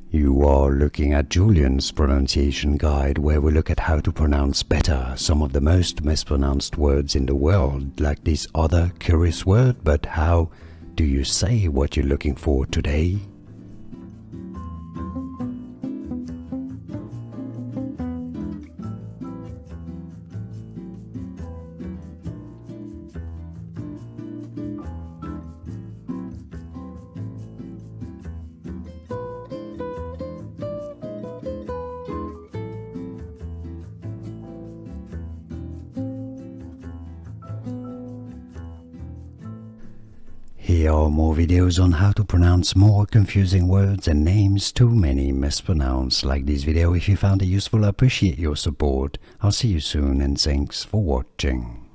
You are looking at Julian's pronunciation guide, where we look at how to pronounce better some of the most mispronounced words in the world, like this other curious word. But how do you say what you're looking for today? Here are more videos on how to pronounce more confusing words and names too many mispronounced. Like this video if you found it useful. I appreciate your support. I'll see you soon and thanks for watching.